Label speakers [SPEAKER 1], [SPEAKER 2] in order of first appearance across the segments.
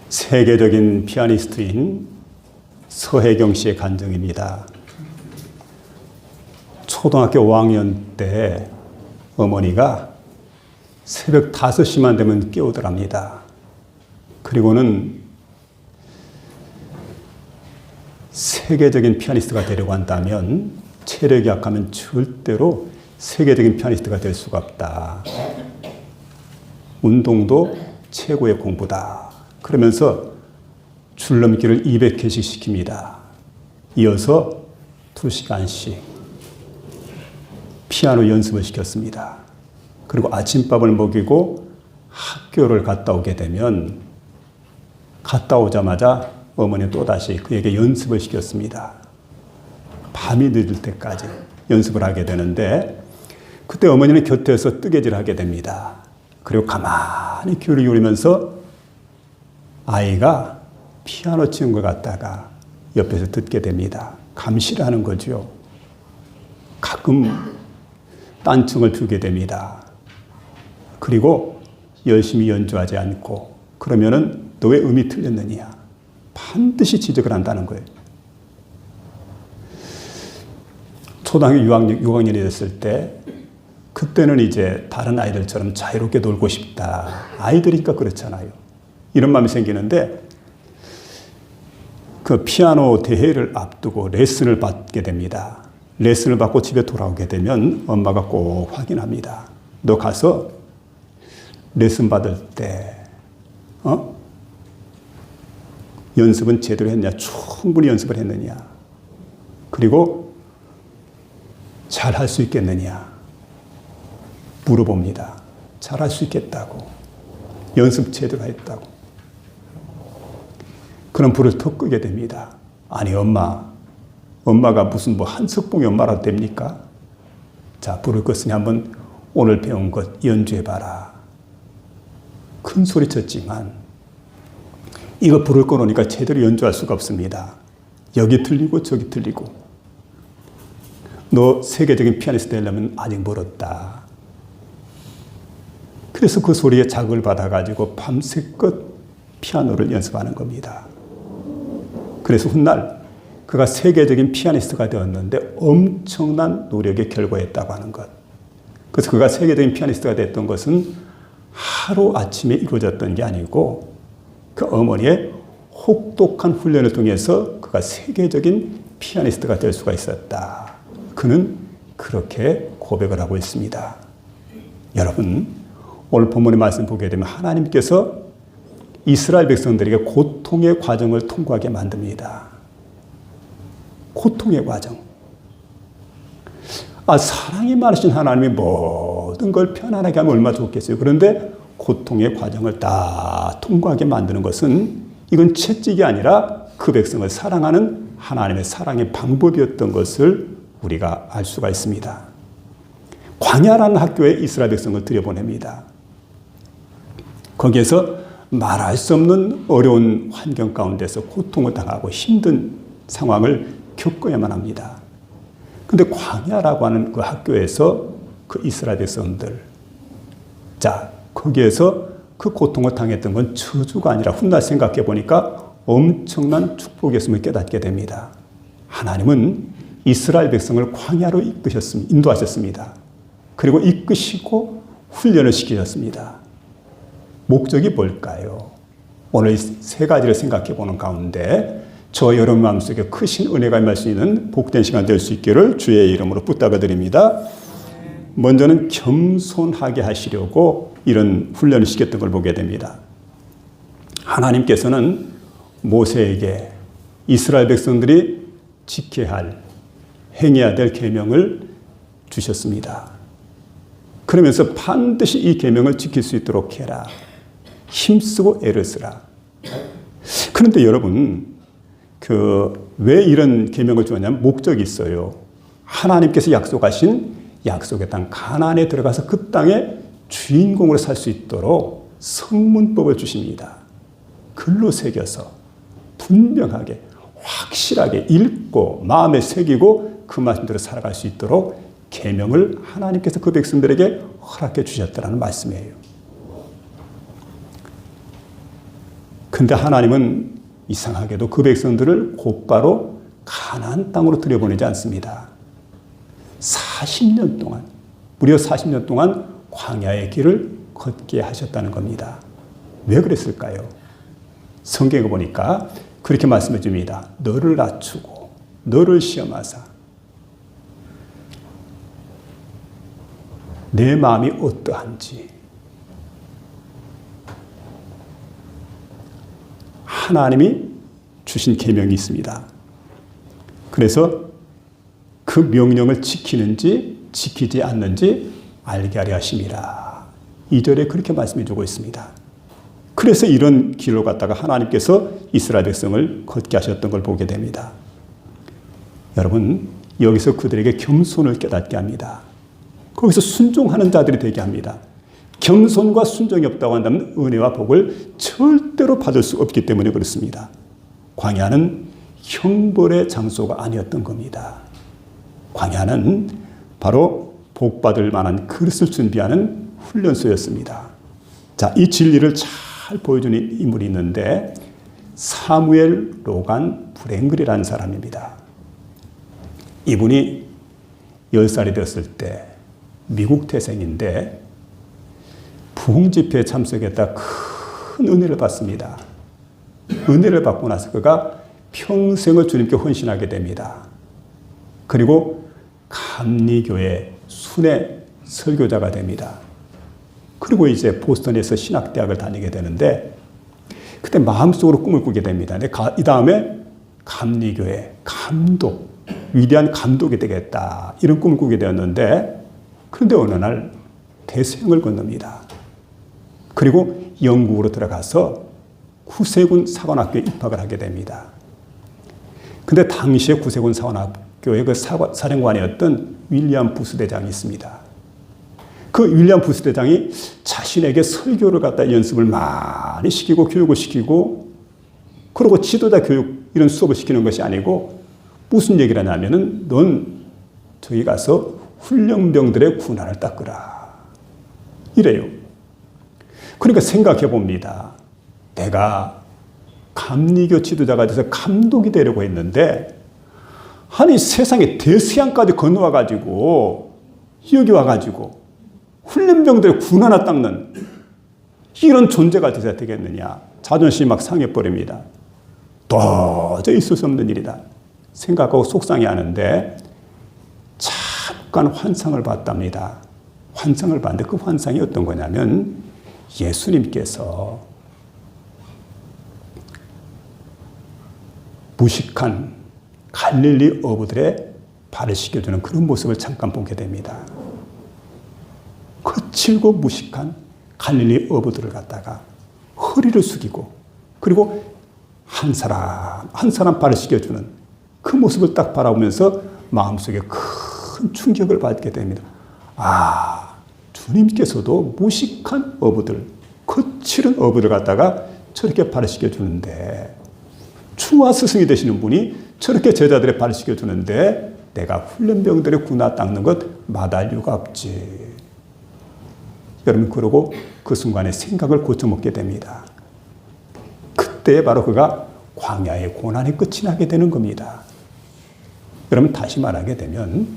[SPEAKER 1] 세계적인 피아니스트인 서혜경 씨의 간증입니다. 초등학교 5학년 때 어머니가 새벽 5시만 되면 깨우더랍니다. 그리고는 세계적인 피아니스트가 되려고 한다면 체력이 약하면 절대로 세계적인 피아니스트가 될 수가 없다. 운동도 최고의 공부다. 그러면서 줄넘기를 200회씩 시킵니다. 이어서 2시간씩 피아노 연습을 시켰습니다. 그리고 아침밥을 먹이고 학교를 갔다 오게 되면 갔다 오자마자 어머니는 또다시 그에게 연습을 시켰습니다. 밤이 늦을 때까지 연습을 하게 되는데 그때 어머니는 곁에서 뜨개질을 하게 됩니다. 그리고 가만히 귀를 기울이면서 아이가 피아노 치는 것 같다가 옆에서 듣게 됩니다. 감시를 하는 거죠. 가끔 딴청을 피우게 됩니다. 그리고 열심히 연주하지 않고 그러면은 너 왜 음이 틀렸느냐 반드시 지적을 한다는 거예요. 초등학교 6학년이 됐을 때 그때는 이제 다른 아이들처럼 자유롭게 놀고 싶다. 아이들이니까 그렇잖아요. 이런 마음이 생기는데 그 피아노 대회를 앞두고 레슨을 받게 됩니다. 레슨을 받고 집에 돌아오게 되면 엄마가 꼭 확인합니다. 너 가서 레슨 받을 때 연습은 제대로 했냐? 충분히 연습을 했느냐? 그리고 잘 할 수 있겠느냐? 물어봅니다. 잘 할 수 있겠다고. 연습 제대로 했다고. 그럼 불을 더 끄게 됩니다. 아니 엄마가 무슨 한석봉이 엄마라도 됩니까? 자, 불을 껐으니 한번 오늘 배운 것 연주해봐라. 큰 소리 쳤지만 이거 불을 꺼놓으니까 제대로 연주할 수가 없습니다. 여기 틀리고 저기 틀리고. 너 세계적인 피아니스트 되려면 아직 멀었다. 그래서 그 소리에 자극을 받아가지고 밤새껏 피아노를 연습하는 겁니다. 그래서 훗날 그가 세계적인 피아니스트가 되었는데 엄청난 노력의 결과였다고 하는 것. 그래서 그가 세계적인 피아니스트가 됐던 것은 하루아침에 이루어졌던 게 아니고 그 어머니의 혹독한 훈련을 통해서 그가 세계적인 피아니스트가 될 수가 있었다. 그는 그렇게 고백을 하고 있습니다. 여러분, 오늘 본문의 말씀 보게 되면 하나님께서 이스라엘 백성들에게 고통의 과정을 통과하게 만듭니다. 고통의 과정. 사랑이 많으신 하나님이 모든 걸 편안하게 하면 얼마나 좋겠어요. 그런데 고통의 과정을 다 통과하게 만드는 것은 이건 채찍이 아니라 그 백성을 사랑하는 하나님의 사랑의 방법이었던 것을 우리가 알 수가 있습니다. 광야라는 학교에 이스라엘 백성을 들여보냅니다. 거기에서 말할 수 없는 어려운 환경 가운데서 고통을 당하고 힘든 상황을 겪어야만 합니다. 그런데 광야라고 하는 그 학교에서 그 이스라엘 백성들, 거기에서 그 고통을 당했던 건 저주가 아니라 훗날 생각해 보니까 엄청난 축복이었음을 깨닫게 됩니다. 하나님은 이스라엘 백성을 광야로 인도하셨습니다. 그리고 이끄시고 훈련을 시키셨습니다. 목적이 뭘까요? 오늘 세 가지를 생각해 보는 가운데 저 여러분 마음속에 크신 은혜가 임할 수 있는 복된 시간 될 수 있기를 주의 이름으로 부탁을 드립니다. 먼저는 겸손하게 하시려고 이런 훈련을 시켰던 걸 보게 됩니다. 하나님께서는 모세에게 이스라엘 백성들이 지켜야 할, 행해야 될 계명을 주셨습니다. 그러면서 반드시 이 계명을 지킬 수 있도록 해라. 힘쓰고 애를 쓰라. 그런데 여러분, 왜 이런 계명을 주었냐면 목적이 있어요. 하나님께서 약속하신 약속의 땅 가나안에 들어가서 그 땅의 주인공으로 살 수 있도록 성문법을 주십니다. 글로 새겨서 분명하게 확실하게 읽고 마음에 새기고 그 말씀대로 살아갈 수 있도록 계명을 하나님께서 그 백성들에게 허락해 주셨다는 말씀이에요. 근데 하나님은 이상하게도 그 백성들을 곧바로 가나안 땅으로 들여보내지 않습니다. 40년 동안, 무려 40년 동안 광야의 길을 걷게 하셨다는 겁니다. 왜 그랬을까요? 성경에 보니까 그렇게 말씀해 줍니다. 너를 낮추고 너를 시험하사 내 마음이 어떠한지 하나님이 주신 계명이 있습니다. 그래서 그 명령을 지키는지 지키지 않는지 알게 하려 하심이라. 2절에 그렇게 말씀해 주고 있습니다. 그래서 이런 길로 갔다가 하나님께서 이스라엘 백성을 걷게 하셨던 걸 보게 됩니다. 여러분, 여기서 그들에게 겸손을 깨닫게 합니다. 거기서 순종하는 자들이 되게 합니다. 겸손과 순종이 없다고 한다면 은혜와 복을 절대로 받을 수 없기 때문에 그렇습니다. 광야는 형벌의 장소가 아니었던 겁니다. 광야는 바로 복받을 만한 그릇을 준비하는 훈련소였습니다. 자, 이 진리를 잘 보여주는 인물이 있는데 사무엘 로간 브랭글이라는 사람입니다. 이분이 10살이 되었을 때 미국 태생인데 부흥집회에 참석했다 큰 은혜를 받습니다. 은혜를 받고 나서 그가 평생을 주님께 헌신하게 됩니다. 그리고 감리교회 순회 설교자가 됩니다. 그리고 이제 보스턴에서 신학대학을 다니게 되는데 그때 마음속으로 꿈을 꾸게 됩니다. 이 다음에 감리교회 감독, 위대한 감독이 되겠다 이런 꿈을 꾸게 되었는데 그런데 어느 날 대서양을 건넙니다. 그리고 영국으로 들어가서 구세군 사관학교에 입학을 하게 됩니다. 근데 당시에 구세군 사관학교의 그 사령관이었던 윌리엄 부스 대장이 있습니다. 그 윌리엄 부스 대장이 자신에게 설교를 갖다 연습을 많이 시키고 교육을 시키고 그리고 지도자 교육 이런 수업을 시키는 것이 아니고 무슨 얘기를 하냐면은 넌 저기 가서 훈련병들의 군화를 닦으라 이래요. 그러니까 생각해 봅니다. 내가 감리교 지도자가 돼서 감독이 되려고 했는데 아니 세상에 대서양까지 건너와가지고 여기 와가지고 훈련병들의 군 하나 닦는 이런 존재가 돼야 되겠느냐. 자존심이 막 상해버립니다. 도저히 있을 수 없는 일이다 생각하고 속상해하는데 잠깐 환상을 봤답니다. 환상을 봤는데 그 환상이 어떤 거냐면 예수님께서 무식한 갈릴리 어부들의 발을 씻겨주는 그런 모습을 잠깐 보게 됩니다. 거칠고 무식한 갈릴리 어부들을 갖다가 허리를 숙이고 그리고 한 사람 발을 씻겨주는 그 모습을 딱 바라보면서 마음속에 큰 충격을 받게 됩니다. 아, 주님께서도 무식한 어부들, 거칠은 어부들 갖다가 저렇게 발을 씻겨주는데 주와 스승이 되시는 분이 저렇게 제자들의 발을 씻겨주는데 내가 훈련병들의 군화 닦는 것 마다할 이유가 없지. 여러분 그러고 그 순간에 생각을 고쳐먹게 됩니다. 그때 바로 그가 광야의 고난의 끝이 나게 되는 겁니다. 여러분 다시 말하게 되면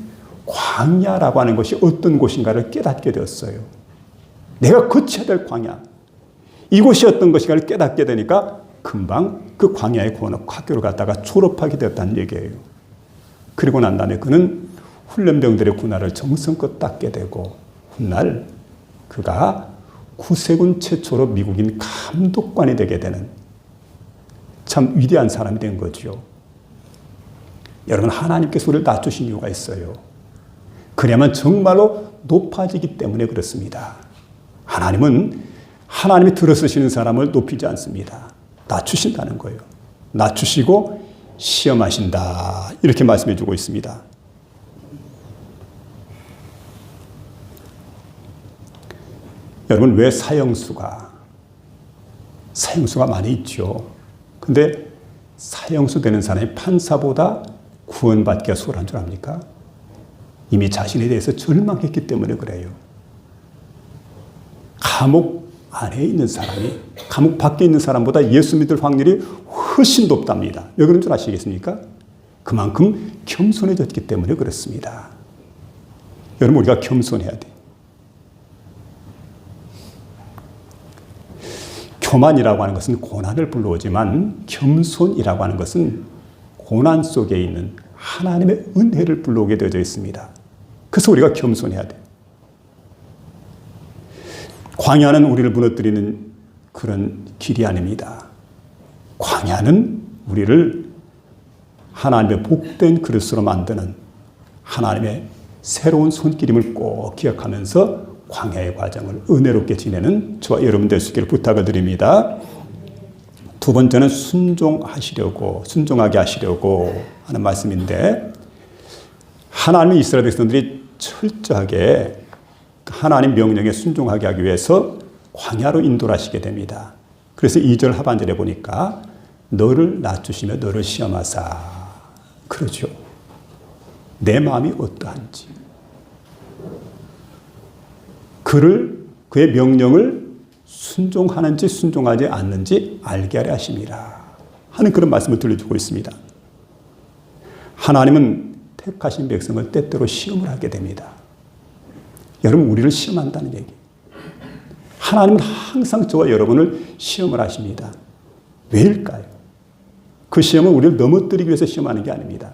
[SPEAKER 1] 광야라고 하는 것이 어떤 곳인가를 깨닫게 되었어요. 내가 거쳐야 될 광야. 이곳이 어떤 것인가를 깨닫게 되니까 금방 그 광야의 학교를 갔다가 졸업하게 되었다는 얘기예요. 그리고 난 다음에 그는 훈련병들의 군화를 정성껏 닦게 되고 훗날 그가 구세군 최초로 미국인 감독관이 되게 되는 참 위대한 사람이 된 거죠. 여러분 하나님께서 우리를 낮추신 이유가 있어요. 그래야만 정말로 높아지기 때문에 그렇습니다. 하나님은 하나님이 들어쓰시는 사람을 높이지 않습니다. 낮추신다는 거예요. 낮추시고 시험하신다 이렇게 말씀해 주고 있습니다. 여러분 왜 사형수가 많이 있죠. 근데 사형수 되는 사람이 판사보다 구원받기가 수월한 줄 압니까? 이미 자신에 대해서 절망했기 때문에 그래요. 감옥 안에 있는 사람이 감옥 밖에 있는 사람보다 예수 믿을 확률이 훨씬 높답니다. 왜 그런 줄 아시겠습니까? 그만큼 겸손해졌기 때문에 그렇습니다. 여러분, 우리가 겸손해야 돼요. 교만이라고 하는 것은 고난을 불러오지만 겸손이라고 하는 것은 고난 속에 있는 하나님의 은혜를 불러오게 되어져 있습니다. 그래서 우리가 겸손해야 돼요. 광야는 우리를 무너뜨리는 그런 길이 아닙니다. 광야는 우리를 하나님의 복된 그릇으로 만드는 하나님의 새로운 손길임을 꼭 기억하면서 광야의 과정을 은혜롭게 지내는 저와 여러분 될 수 있기를 부탁을 드립니다. 두 번째는 순종하게 하시려고 하는 말씀인데, 하나님의 이스라엘 백성들이 철저하게 하나님 명령에 순종하게 하기 위해서 광야로 인도를 하시게 됩니다. 그래서 2절 하반절에 보니까 너를 낮추시며 너를 시험하사, 그러죠. 내 마음이 어떠한지, 그의 명령을 순종하는지 순종하지 않는지 알게 하려 하심이라 하는 그런 말씀을 들려주고 있습니다. 하나님은 택하신 백성을 때때로 시험을 하게 됩니다. 여러분, 우리를 시험한다는 얘기. 하나님은 항상 저와 여러분을 시험을 하십니다. 왜일까요? 그 시험은 우리를 넘어뜨리기 위해서 시험하는 게 아닙니다.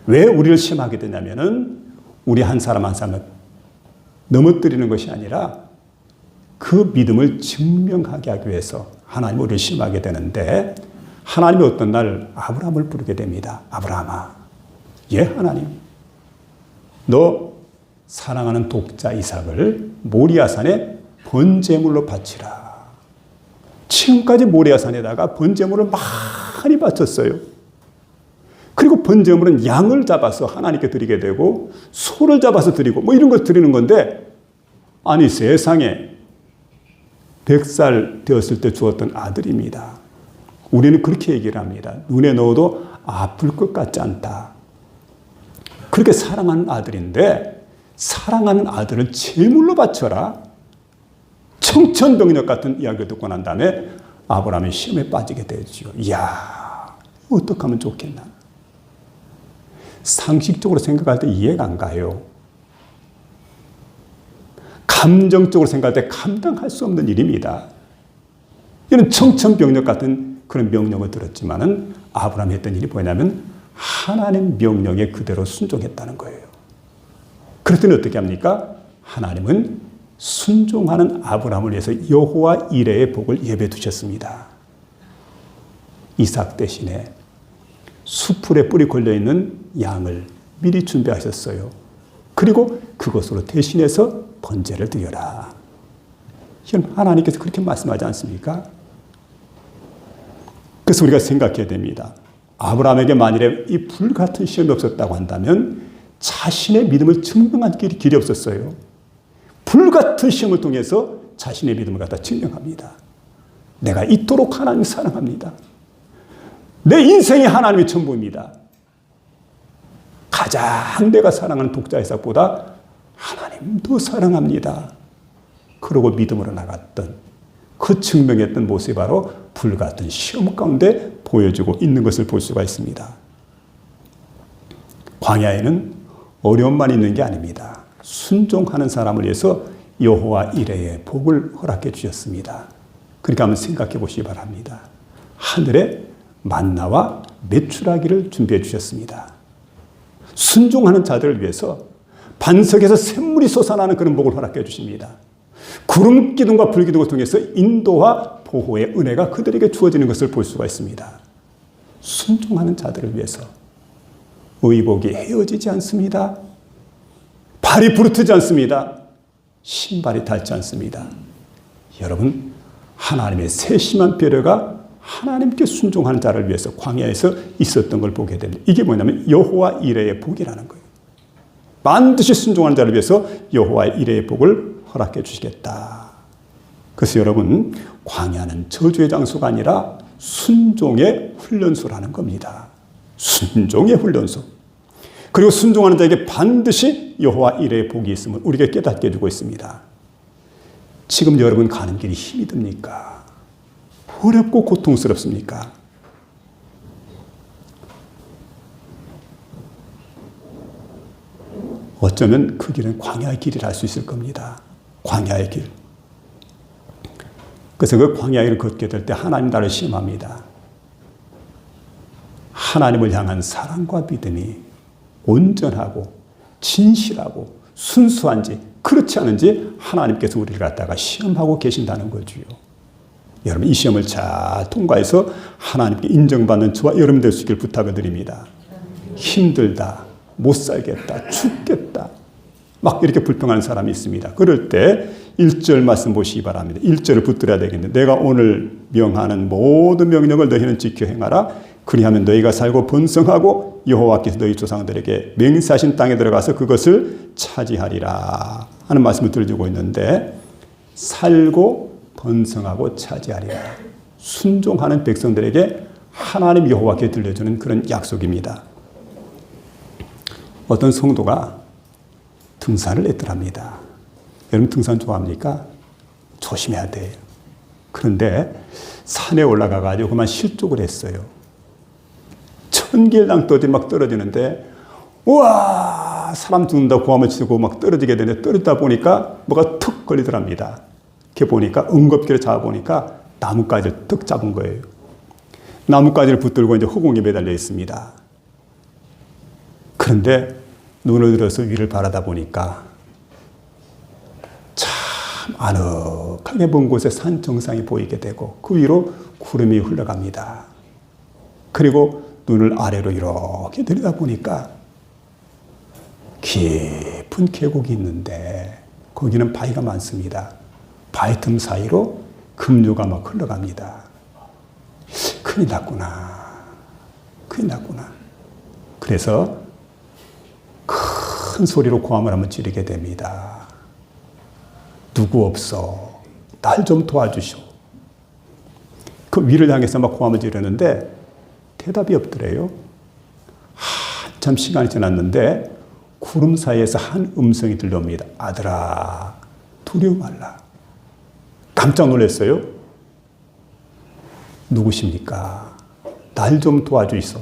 [SPEAKER 1] 왜 우리를 시험하게 되냐면은 우리 한 사람 한 사람을 넘어뜨리는 것이 아니라 그 믿음을 증명하게 하기 위해서 하나님은 우리를 시험하게 되는데, 하나님이 어떤 날 아브라함을 부르게 됩니다. 아브라함아, 예 하나님, 너 사랑하는 독자 이삭을 모리아산에 번제물로 바치라. 지금까지 모리아산에다가 번제물을 많이 바쳤어요. 그리고 번제물은 양을 잡아서 하나님께 드리게 되고 소를 잡아서 드리고 뭐 이런 걸 드리는 건데, 아니 세상에 100살 되었을 때 주었던 아들입니다. 우리는 그렇게 얘기를 합니다. 눈에 넣어도 아플 것 같지 않다. 그렇게 사랑하는 아들인데 사랑하는 아들을 제물로 바쳐라. 청천벽력 같은 이야기를 듣고 난 다음에 아브라함이 시험에 빠지게 되죠. 이야, 어떻게 하면 좋겠나. 상식적으로 생각할 때 이해가 안 가요. 감정적으로 생각할 때 감당할 수 없는 일입니다. 이런 청천벽력 같은 그런 명령을 들었지만은 아브라함이 했던 일이 뭐냐면 하나님 명령에 그대로 순종했다는 거예요. 그랬더니 어떻게 합니까? 하나님은 순종하는 아브라함을 위해서 여호와 이레의 복을 예배 두셨습니다. 이삭 대신에 수풀에 뿔이 걸려있는 양을 미리 준비하셨어요. 그리고 그것으로 대신해서 번제를 드려라. 하나님께서 그렇게 말씀하지 않습니까? 그래서 우리가 생각해야 됩니다. 아브라함에게 만일에 이 불같은 시험이 없었다고 한다면 자신의 믿음을 증명한 길이 없었어요. 불같은 시험을 통해서 자신의 믿음을 갖다 증명합니다. 내가 이토록 하나님을 사랑합니다. 내 인생이 하나님의 전부입니다. 가장 내가 사랑하는 독자 이삭보다 하나님 더 사랑합니다. 그러고 믿음으로 나갔던 그 증명했던 모습이 바로 불같은 시험 가운데 보여주고 있는 것을 볼 수가 있습니다. 광야에는 어려움만 있는 게 아닙니다. 순종하는 사람을 위해서 여호와 이레의 복을 허락해 주셨습니다. 그러니까 한번 생각해 보시기 바랍니다. 하늘에 만나와 메추라기를 준비해 주셨습니다. 순종하는 자들을 위해서 반석에서 샘물이 솟아나는 그런 복을 허락해 주십니다. 구름 기둥과 불 기둥을 통해서 인도와 보호의 은혜가 그들에게 주어지는 것을 볼 수가 있습니다. 순종하는 자들을 위해서 의복이 헤어지지 않습니다. 발이 부르트지 않습니다. 신발이 닳지 않습니다. 여러분, 하나님의 세심한 배려가 하나님께 순종하는 자를 위해서 광야에서 있었던 걸 보게 됩니다. 이게 뭐냐면 여호와 이레의 복이라는 거예요. 반드시 순종하는 자를 위해서 여호와 이레의 복을 허락해 주시겠다. 그래서 여러분, 광야는 저주의 장소가 아니라 순종의 훈련소라는 겁니다. 순종의 훈련소. 그리고 순종하는 자에게 반드시 여호와 이레의 복이 있음을 우리에게 깨닫게 해주고 있습니다. 지금 여러분 가는 길이 힘이 듭니까? 어렵고 고통스럽습니까? 어쩌면 그 길은 광야의 길이라 할 수 있을 겁니다. 광야의 길. 그래서 그 광야의 길을 걷게 될 때 하나님 나를 시험합니다. 하나님을 향한 사랑과 믿음이 온전하고 진실하고 순수한지 그렇지 않은지 하나님께서 우리를 갖다가 시험하고 계신다는 거지요. 여러분 이 시험을 잘 통과해서 하나님께 인정받는 저와 여러분 될 수 있길 부탁을 드립니다. 힘들다, 못 살겠다, 죽겠다 막 이렇게 불평하는 사람이 있습니다. 그럴 때 1절 말씀 보시기 바랍니다. 1절을 붙들어야 되겠는데 내가 오늘 명하는 모든 명령을 너희는 지켜 행하라. 그리하면 너희가 살고 번성하고 여호와께서 너희 조상들에게 맹세하신 땅에 들어가서 그것을 차지하리라 하는 말씀을 들려주고 있는데 살고 번성하고 차지하리라. 순종하는 백성들에게 하나님 여호와께 들려주는 그런 약속입니다. 어떤 성도가 등산을 했더랍니다. 여러분 등산 좋아합니까? 조심해야 돼요. 그런데 산에 올라가가지고 그만 실족을 했어요. 천길당 떠지 막 떨어지는데 우와 사람 죽는다고 고함을 치고 막 떨어지게 되는데 떨어지다 보니까 뭐가 툭 걸리더랍니다. 이렇게 보니까 응급기를 잡아보니까 나뭇가지를 툭 잡은 거예요. 나뭇가지를 붙들고 이제 허공에 매달려 있습니다. 그런데 눈을 들어서 위를 바라다 보니까 참 아늑하게 먼 곳에 산 정상이 보이게 되고 그 위로 구름이 흘러갑니다. 그리고 눈을 아래로 이렇게 들여다보니까 깊은 계곡이 있는데 거기는 바위가 많습니다. 바위 틈 사이로 급류가 막 흘러갑니다. 큰일 났구나. 큰일 났구나. 그래서 큰 소리로 고함을 한번 지르게 됩니다. 누구 없어. 날 좀 도와주시오. 그 위를 향해서 막 고함을 지르는데 대답이 없더래요. 한참 시간이 지났는데 구름 사이에서 한 음성이 들려옵니다. 아들아, 두려워 말라. 깜짝 놀랐어요. 누구십니까? 날 좀 도와주이소.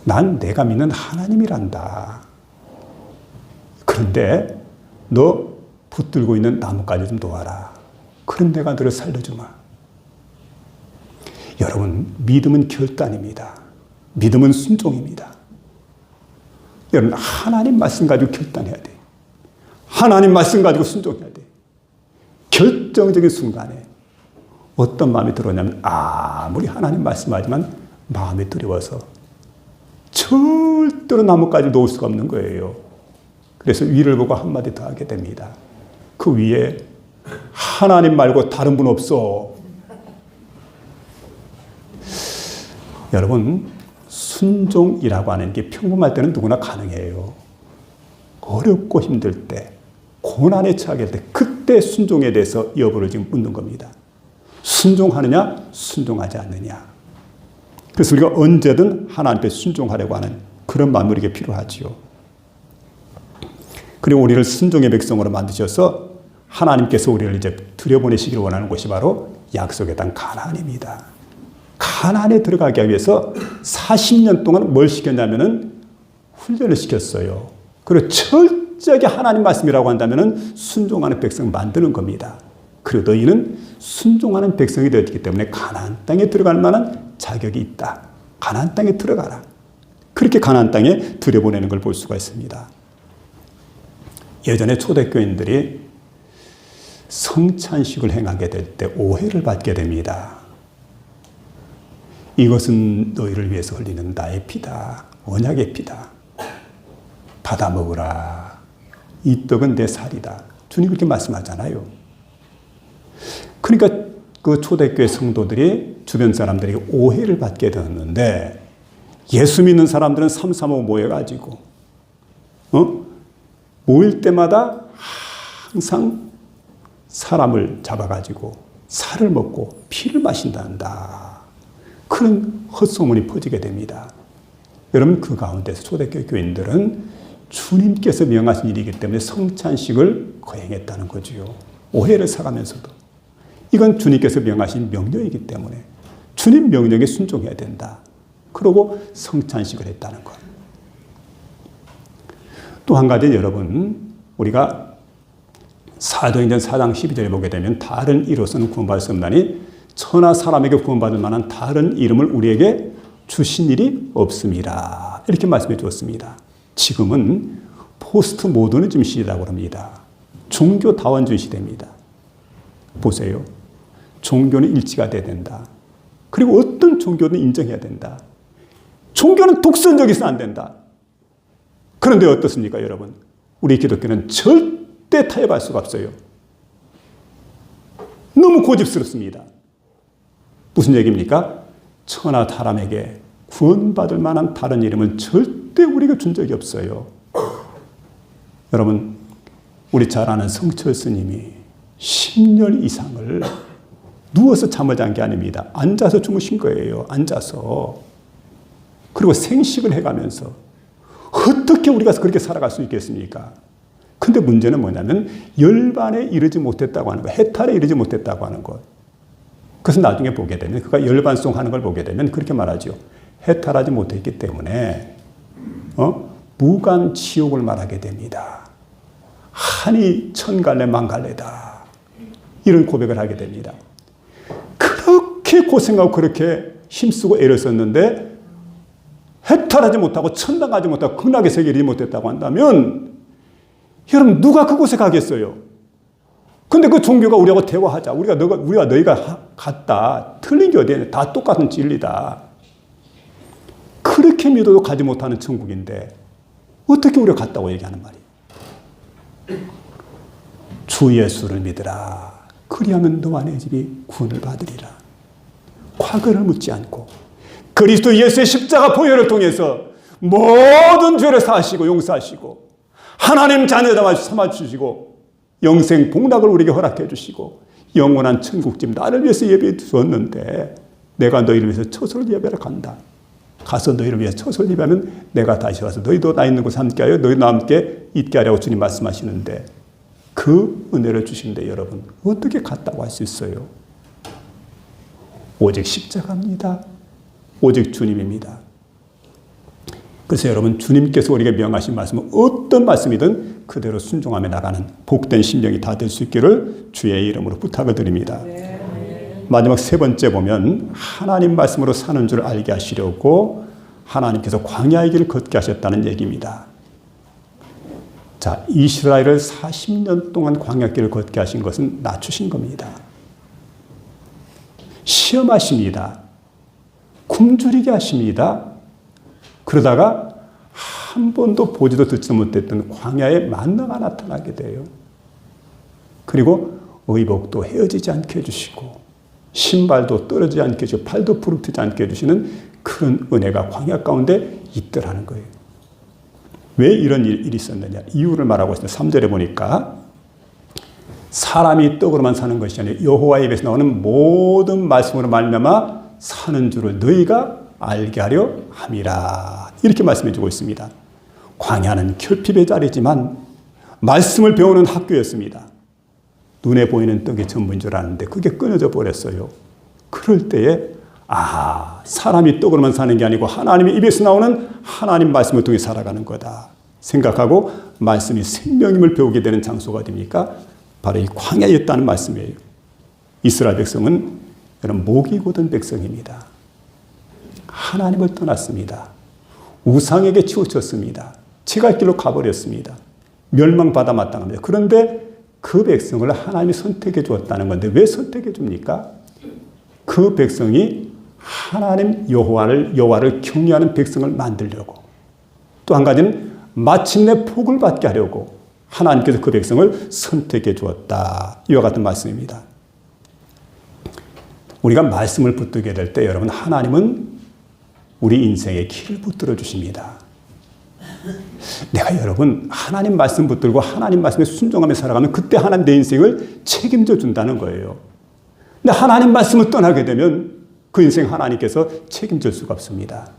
[SPEAKER 1] 난 내가 믿는 하나님이란다. 그런데 너 붙들고 있는 나뭇가지 좀 놓아라. 그럼 내가 너를 살려주마. 여러분, 믿음은 결단입니다. 믿음은 순종입니다. 여러분, 하나님 말씀 가지고 결단해야 돼요. 하나님 말씀 가지고 순종해야 돼요. 결정적인 순간에 어떤 마음이 들어오냐면 아무리 하나님 말씀하지만 마음이 두려워서 절대로 나뭇가지 놓을 수가 없는 거예요. 그래서 위를 보고 한마디 더 하게 됩니다. 그 위에 하나님 말고 다른 분 없어. 여러분, 순종이라고 하는 게 평범할 때는 누구나 가능해요. 어렵고 힘들 때, 고난에 처하게 될 때, 그때 순종에 대해서 여부를 지금 묻는 겁니다. 순종하느냐, 순종하지 않느냐. 그래서 우리가 언제든 하나님 앞에 순종하려고 하는 그런 마음이 우리에게 필요하지요. 그리고 우리를 순종의 백성으로 만드셔서 하나님께서 우리를 이제 들여보내시기를 원하는 곳이 바로 약속의 땅 가나안입니다. 가나안에 들어가기 위해서 40년 동안 뭘 시켰냐면은 훈련을 시켰어요. 그리고 철저하게 하나님 말씀이라고 한다면은 순종하는 백성을 만드는 겁니다. 그리고 너희는 순종하는 백성이 되었기 때문에 가나안 땅에 들어갈 만한 자격이 있다. 가나안 땅에 들어가라. 그렇게 가나안 땅에 들여보내는 걸 볼 수가 있습니다. 예전에 초대교인들이 성찬식을 행하게 될 때 오해를 받게 됩니다. 이것은 너희를 위해서 흘리는 나의 피다. 언약의 피다. 받아 먹으라. 이 떡은 내 살이다. 주님 그렇게 말씀하잖아요. 그러니까 그 초대교회 성도들이 주변 사람들에게 오해를 받게 되었는데 예수 믿는 사람들은 삼삼오오 모여가지고 모일 때마다 항상 사람을 잡아가지고 살을 먹고 피를 마신단다. 그런 헛소문이 퍼지게 됩니다. 여러분 그 가운데서 초대교회 교인들은 주님께서 명하신 일이기 때문에 성찬식을 거행했다는 거지요. 오해를 사가면서도. 이건 주님께서 명하신 명령이기 때문에 주님 명령에 순종해야 된다. 그러고 성찬식을 했다는 것. 또 한 가지 여러분, 우리가 사도행전 4장 12절에 보게 되면 다른 이로서는 구원받을 수 없나니 천하 사람에게 구원받을 만한 다른 이름을 우리에게 주신 일이 없습니다. 이렇게 말씀해 주었습니다. 지금은 포스트 모더니즘 시대라고 합니다. 종교다원주의 시대입니다. 보세요. 종교는 일치가 돼야 된다. 그리고 어떤 종교든 인정해야 된다. 종교는 독선적이어서 안 된다. 그런데 어떻습니까, 여러분? 우리 기독교는 절대 타협할 수가 없어요. 너무 고집스럽습니다. 무슨 얘기입니까? 천하 사람에게 구원받을 만한 다른 이름은 절대 우리가 준 적이 없어요. 여러분, 우리 잘 아는 성철 스님이 10년 이상을 누워서 잠을 잔 게 아닙니다. 앉아서 주무신 거예요. 앉아서. 그리고 생식을 해가면서 어떻게 우리가 그렇게 살아갈 수 있겠습니까? 근데 문제는 뭐냐면 열반에 이르지 못했다고 하는 것, 해탈에 이르지 못했다고 하는 것. 그래서 나중에 보게 되면 그가 열반송 하는 걸 보게 되면 그렇게 말하죠. 해탈하지 못했기 때문에 무간 지옥을 말하게 됩니다. 한이 천갈래 만갈래다. 이런 고백을 하게 됩니다. 그렇게 고생하고 그렇게 힘쓰고 애를 썼는데 해탈하지 못하고 천당 가지 못하고 극락의 세계에 이르지 못했다고 한다면 여러분 누가 그곳에 가겠어요? 근데 그 종교가 우리하고 대화하자. 우리가 너희가 같다. 틀린 게 어디에 다 똑같은 진리다. 그렇게 믿어도 가지 못하는 천국인데 어떻게 우리가 같다고 얘기하는 말이에요? 주 예수를 믿으라. 그리하면 너와 내 집이 구원을 받으리라. 과거를 묻지 않고 그리스도 예수의 십자가 보혈을 통해서 모든 죄를 사하시고 용서하시고 하나님 자녀다 삼아주시고 영생 복락을 우리에게 허락해 주시고 영원한 천국집 나를 위해서 예배해 주었는데 내가 너희를 위해서 처소를 예배하러 간다. 가서 너희를 위해서 처소를 예배하면 내가 다시 와서 너희도 나 있는 곳에 함께하여 너희 나와 함께 있게 하려고 주님 말씀하시는데 그 은혜를 주신데 여러분 어떻게 같다고 할 수 있어요? 오직 십자가입니다. 오직 주님입니다. 그래서 여러분 주님께서 우리에게 명하신 말씀은 어떤 말씀이든 그대로 순종하며 나가는 복된 심령이 다 될 수 있기를 주의 이름으로 부탁을 드립니다. 마지막 세 번째 보면 하나님 말씀으로 사는 줄 알게 하시려고 하나님께서 광야의 길을 걷게 하셨다는 얘기입니다. 자, 이스라엘을 40년 동안 광야길을 걷게 하신 것은 낮추신 겁니다. 시험하십니다. 굶주리게 하십니다. 그러다가 한 번도 보지도 듣지도 못했던 광야에 만나가 나타나게 돼요. 그리고 의복도 헤어지지 않게 해주시고 신발도 떨어지지 않게 해주시고 팔도 부르트지 않게 해주시는 그런 은혜가 광야 가운데 있더라는 거예요. 왜 이런 일이 있었느냐? 이유를 말하고 있습니다. 3절에 보니까 사람이 떡으로만 사는 것이 아니라 여호와의 입에서 나오는 모든 말씀으로 말미암아 사는 줄을 너희가 알게 하려 함이라. 이렇게 말씀해 주고 있습니다. 광야는 결핍의 자리지만 말씀을 배우는 학교였습니다. 눈에 보이는 떡이 전부인 줄 아는데 그게 끊어져 버렸어요. 그럴 때에 사람이 떡으로만 사는 게 아니고 하나님의 입에서 나오는 하나님 말씀을 통해 살아가는 거다 생각하고 말씀이 생명임을 배우게 되는 장소가 어디입니까? 바로 이 광야였다는 말씀이에요. 이스라엘 백성은 여러분 목이 곧은 백성입니다. 하나님을 떠났습니다. 우상에게 치우쳤습니다. 지갈 길로 가버렸습니다. 멸망받아 마땅합니다. 그런데 그 백성을 하나님이 선택해 주었다는 건데 왜 선택해 줍니까? 그 백성이 하나님 여호와를 경외하는 백성을 만들려고 또 한 가지는 마침내 복을 받게 하려고 하나님께서 그 백성을 선택해 주었다. 이와 같은 말씀입니다. 우리가 말씀을 붙들게 될 때 여러분 하나님은 우리 인생의 길을 붙들어 주십니다. 내가 여러분 하나님 말씀 붙들고 하나님 말씀에 순종하며 살아가면 그때 하나님 내 인생을 책임져 준다는 거예요. 근데 하나님 말씀을 떠나게 되면 그 인생 하나님께서 책임질 수가 없습니다.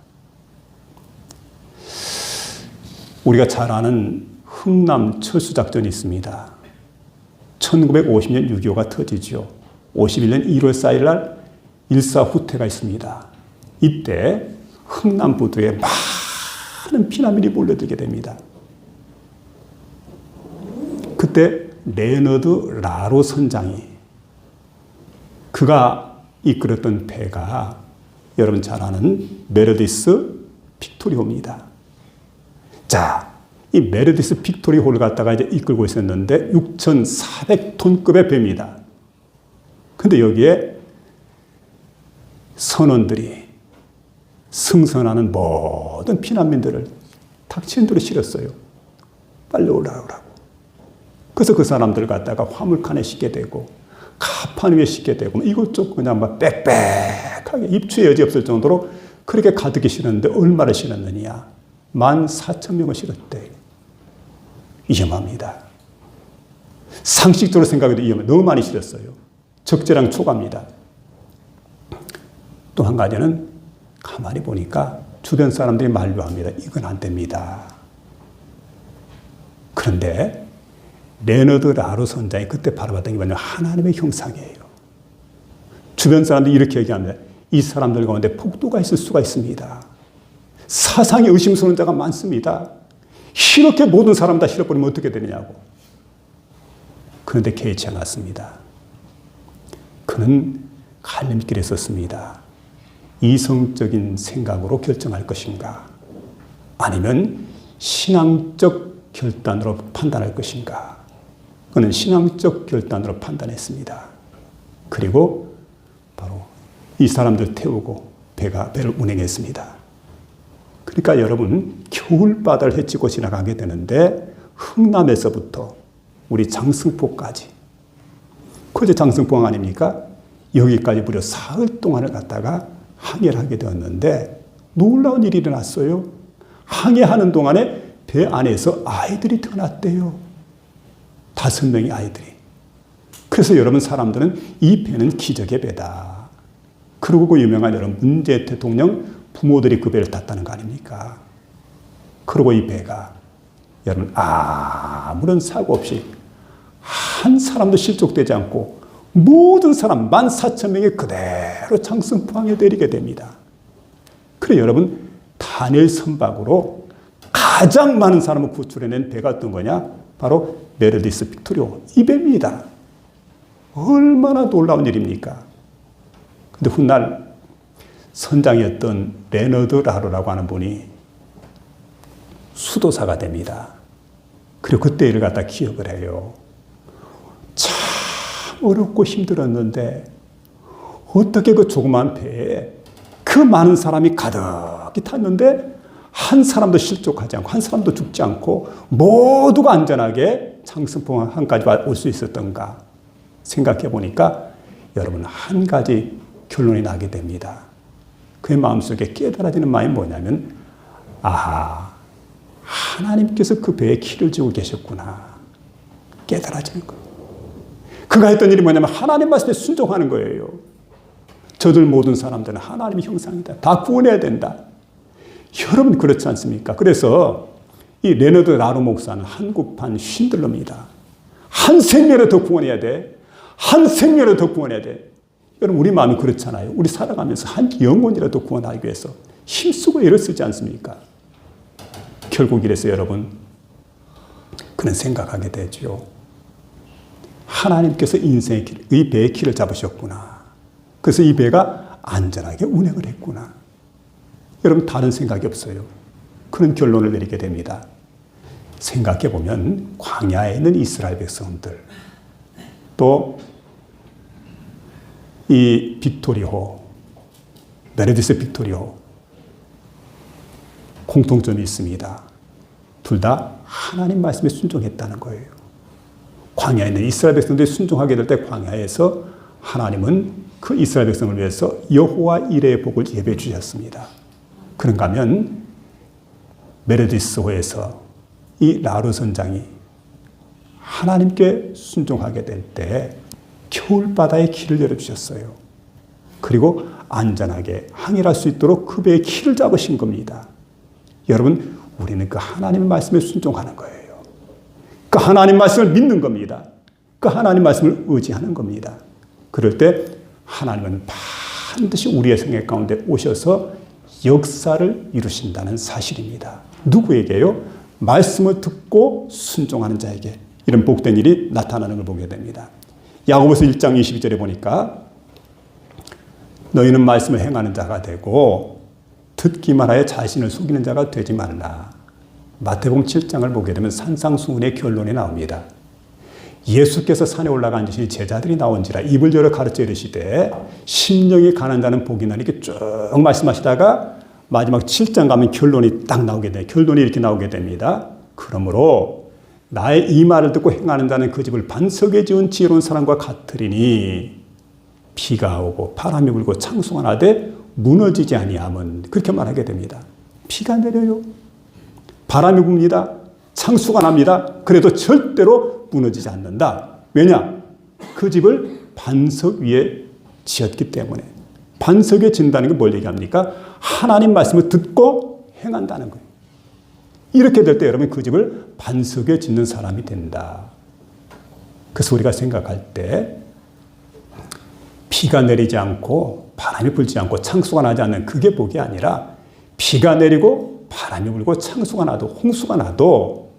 [SPEAKER 1] 우리가 잘 아는 흥남 철수작전이 있습니다. 1950년 6.25가 터지죠. 51년 1월 4일 날 일사후퇴가 있습니다. 이때 흥남 부두에 많은 피난민이 몰려들게 됩니다. 그때 레너드 라로 선장이 그가 이끌었던 배가 여러분 잘 아는 메르디스 빅토리호입니다. 자, 이 메르디스 빅토리호를 갖다가 이제 이끌고 있었는데 6,400톤급의 배입니다. 근데 여기에 선원들이 승선하는 모든 피난민들을 탁친들로 실었어요. 빨리 올라오라고. 그래서 그 사람들을 갖다가 화물칸에 싣게 되고 가판 위에 싣게 되고 이것저것 그냥 막 빽빽하게 입추의 여지 없을 정도로 그렇게 가득히 실었는데 얼마를 실었느냐? 14,000명을 실었대. 위험합니다. 상식적으로 생각해도 위험해. 너무 많이 실었어요. 적재량 초과입니다. 또 한 가지는 가만히 보니까 주변 사람들이 만류합니다. 이건 안 됩니다. 그런데 레너드 라로 선장이 그때 바라봤던 게 뭐냐면 하나님의 형상이에요. 주변 사람들이 이렇게 얘기합니다. 이 사람들 가운데 폭도가 있을 수가 있습니다. 사상에 의심스러운 자가 많습니다. 이렇게 모든 사람 다 실어버리면 어떻게 되느냐고. 그런데 개의치 않았습니다. 그는 갈림길에 섰습니다. 이성적인 생각으로 결정할 것인가? 아니면 신앙적 결단으로 판단할 것인가? 그는 신앙적 결단으로 판단했습니다. 그리고 바로 이 사람들 태우고 배를 운행했습니다. 그러니까 여러분 겨울바다를 헤치고 지나가게 되는데 흥남에서부터 우리 장승포까지 그제 장승포항 아닙니까? 여기까지 무려 사흘 동안을 갔다가 항해를 하게 되었는데 놀라운 일이 일어났어요. 항해하는 동안에 배 안에서 아이들이 태어났대요. 5명의 아이들이. 그래서 여러분 사람들은 이 배는 기적의 배다. 그리고 그 유명한 여러분 문재인 대통령 부모들이 그 배를 탔다는 거 아닙니까? 그리고 이 배가 여러분 아무런 사고 없이 한 사람도 실족되지 않고 모든 사람 14,000명이 그대로 장승포항에 내리게 됩니다. 그래 여러분 다니엘 선박으로 가장 많은 사람을 구출해낸 배가 어떤 거냐? 바로 메르디스 빅토리호 이 배입니다. 얼마나 놀라운 일입니까? 근데 훗날 선장이었던 레너드 라로라고 하는 분이 수도사가 됩니다. 그리고 그때 일을 갖다 기억을 해요. 참 어렵고 힘들었는데 어떻게 그 조그만 배에 그 많은 사람이 가득히 탔는데 한 사람도 실족하지 않고 한 사람도 죽지 않고 모두가 안전하게 장승포항까지 올 수 있었던가 생각해 보니까 여러분 한 가지 결론이 나게 됩니다. 그의 마음속에 깨달아지는 마음이 뭐냐면 아하 하나님께서 그 배에 키를 쥐고 계셨구나 깨달아지는 거예요. 그가 했던 일이 뭐냐면 하나님 말씀에 순종하는 거예요. 저들 모든 사람들은 하나님의 형상이다. 다 구원해야 된다. 여러분 그렇지 않습니까? 그래서 이 레너드 라로 목사는 한국판 쉰들러입니다. 한 생명을 더 구원해야 돼. 한 생명을 더 구원해야 돼. 여러분 우리 마음이 그렇잖아요. 우리 살아가면서 한 영혼이라도 구원하기 위해서 힘쓰고 애를 쓰지 않습니까? 결국 이래서 여러분 그는 생각하게 되죠. 하나님께서 인생의 길, 이 배의 키를 잡으셨구나. 그래서 이 배가 안전하게 운행을 했구나. 여러분 다른 생각이 없어요. 그런 결론을 내리게 됩니다. 생각해보면 광야에 있는 이스라엘 백성들 또 이 빅토리호 메르디스 빅토리호 공통점이 있습니다. 둘 다 하나님 말씀에 순종했다는 거예요. 광야에 있는 이스라엘 백성들이 순종하게 될 때 광야에서 하나님은 그 이스라엘 백성을 위해서 여호와 이레의 복을 예배해 주셨습니다. 그런가 하면 메르디스호에서 이 라로 선장이 하나님께 순종하게 될 때 겨울바다의 길을 열어주셨어요. 그리고 안전하게 항해할 수 있도록 그 배의 키를 잡으신 겁니다. 여러분 우리는 그 하나님의 말씀에 순종하는 거예요. 그 하나님 말씀을 믿는 겁니다. 그 하나님 말씀을 의지하는 겁니다. 그럴 때 하나님은 반드시 우리의 생애 가운데 오셔서 역사를 이루신다는 사실입니다. 누구에게요? 말씀을 듣고 순종하는 자에게 이런 복된 일이 나타나는 걸 보게 됩니다. 야고보서 1장 22절에 보니까 너희는 말씀을 행하는 자가 되고 듣기만 하여 자신을 속이는 자가 되지 말라. 마태복음 7장을 보게 되면 산상수훈의 결론이 나옵니다. 예수께서 산에 올라가 앉으시니 제자들이 나온지라 입을 열어 가르쳐 이르시되 심령이 가난 자는 복이 나니 이렇게 쭉 말씀하시다가 마지막 7장 가면 결론이 딱 나오게 돼요. 결론이 이렇게 나오게 됩니다. 그러므로 나의 이 말을 듣고 행하는 자는 그 집을 반석에 지은 지혜로운 사람과 같으리니 비가 오고 바람이 불고 창수가 나되 무너지지 아니함은 그렇게 말하게 됩니다. 비가 내려요. 바람이 붑니다. 창수가 납니다. 그래도 절대로 무너지지 않는다. 왜냐? 그 집을 반석 위에 지었기 때문에. 반석에 짓는다는 게 뭘 얘기합니까? 하나님 말씀을 듣고 행한다는 거예요. 이렇게 될 때 여러분 그 집을 반석에 짓는 사람이 된다. 그래서 우리가 생각할 때 비가 내리지 않고 바람이 불지 않고 창수가 나지 않는 그게 복이 아니라 비가 내리고 바람이 불고 창수가 나도 홍수가 나도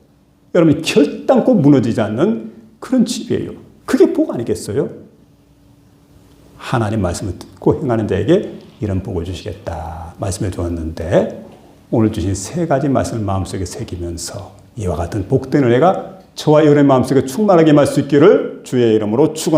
[SPEAKER 1] 여러분이 결단코 무너지지 않는 그런 집이에요. 그게 복 아니겠어요? 하나님 말씀을 듣고 행하는 자에게 이런 복을 주시겠다 말씀해 주었는데 오늘 주신 세 가지 말씀을 마음속에 새기면서 이와 같은 복된 은혜가 저와 여러분의 마음속에 충만하게 임할 수 있기를 주의 이름으로 축원합니다.